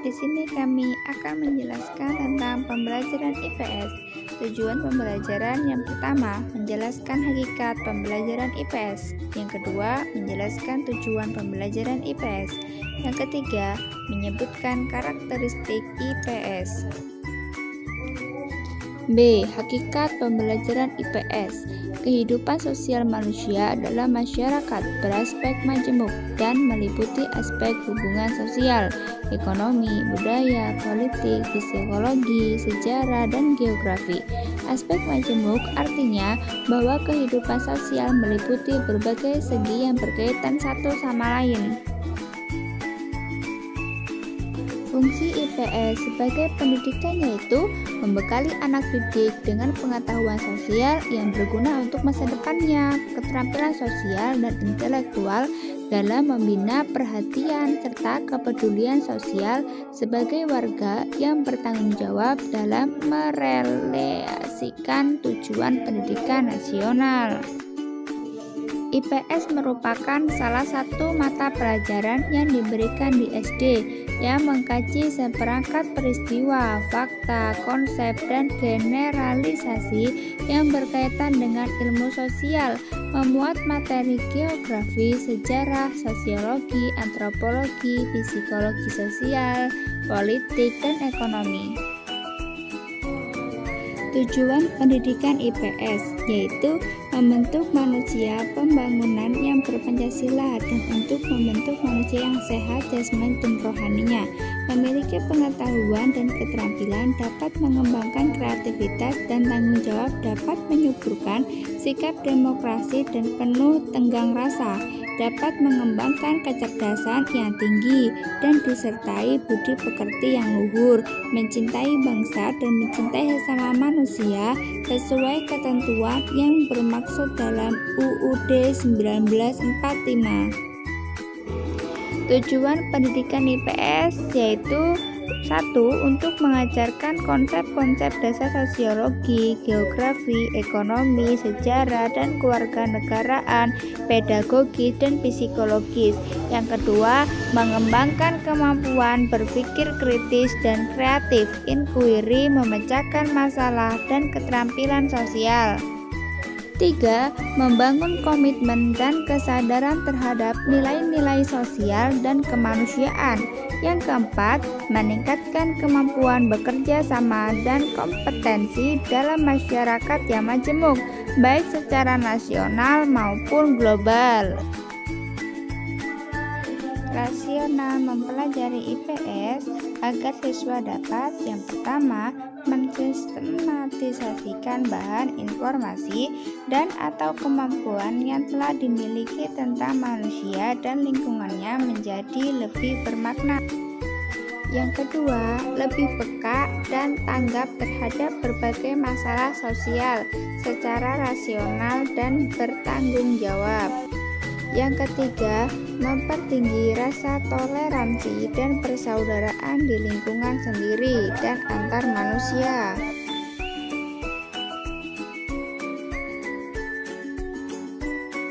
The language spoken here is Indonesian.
di sini kami akan menjelaskan tentang pembelajaran IPS. Tujuan pembelajaran yang pertama, menjelaskan hakikat pembelajaran IPS. Yang kedua, menjelaskan tujuan pembelajaran IPS. Yang ketiga, menyebutkan karakteristik IPS. B. Hakikat pembelajaran IPS. Kehidupan sosial manusia adalah masyarakat beraspek majemuk dan meliputi aspek hubungan sosial, ekonomi, budaya, politik, psikologi, sejarah, dan geografi. Aspek majemuk artinya bahwa kehidupan sosial meliputi berbagai segi yang berkaitan satu sama lain. Fungsi IPS sebagai pendidikan yaitu membekali anak didik dengan pengetahuan sosial yang berguna untuk masa depannya, keterampilan sosial dan intelektual dalam membina perhatian serta kepedulian sosial sebagai warga yang bertanggung jawab dalam merealisasikan tujuan pendidikan nasional. IPS merupakan salah satu mata pelajaran yang diberikan di SD yang mengkaji seperangkat peristiwa, fakta, konsep, dan generalisasi yang berkaitan dengan ilmu sosial, memuat materi geografi, sejarah, sosiologi, antropologi, psikologi sosial, politik, dan ekonomi. Tujuan pendidikan IPS yaitu membentuk manusia pembangunan yang berpancasila dan untuk membentuk manusia yang sehat jasmani dan rohaninya, memiliki pengetahuan dan keterampilan, dapat mengembangkan kreativitas dan tanggung jawab, dapat menyuburkan sikap demokrasi dan penuh tenggang rasa, dapat mengembangkan kecerdasan yang tinggi dan disertai budi pekerti yang luhur, mencintai bangsa dan mencintai sesama manusia sesuai ketentuan yang bermaksud dalam UUD 1945. Tujuan pendidikan IPS yaitu 1. Untuk mengajarkan konsep-konsep dasar sosiologi, geografi, ekonomi, sejarah, dan kewarganegaraan, pedagogis, dan psikologis. Yang kedua, mengembangkan kemampuan berpikir kritis dan kreatif, inquiry, memecahkan masalah, dan keterampilan sosial. 3. Membangun komitmen dan kesadaran terhadap nilai-nilai sosial dan kemanusiaan. Yang keempat, meningkatkan kemampuan bekerja sama dan kompetensi dalam masyarakat yang majemuk, baik secara nasional maupun global. Rasional mempelajari IPS agar siswa dapat yang pertama, mensistematisasikan bahan informasi dan atau kemampuan yang telah dimiliki tentang manusia dan lingkungannya menjadi lebih bermakna. Yang kedua, lebih peka dan tanggap terhadap berbagai masalah sosial secara rasional dan bertanggung jawab. Yang ketiga, mempertinggi rasa toleransi dan persaudaraan di lingkungan sendiri dan antar manusia.